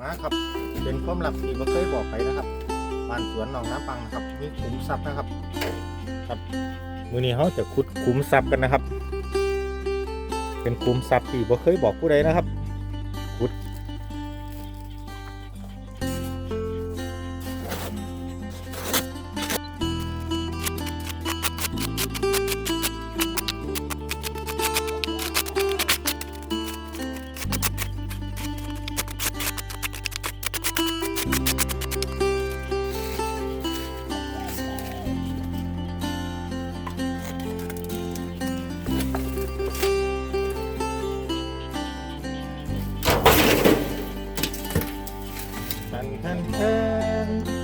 มาครับเป็นความลับที่ไม่เคยบอกไปนะครับบ้านสวนหนองน้ำปังนะครับมีขุมทรัพย์นะครับมื้อนี้เขาจะขุดขุมทรัพย์กันนะครับเป็นขุมทรัพย์ที่ไม่เคยบอกผู้ใดนะครับขุดทัน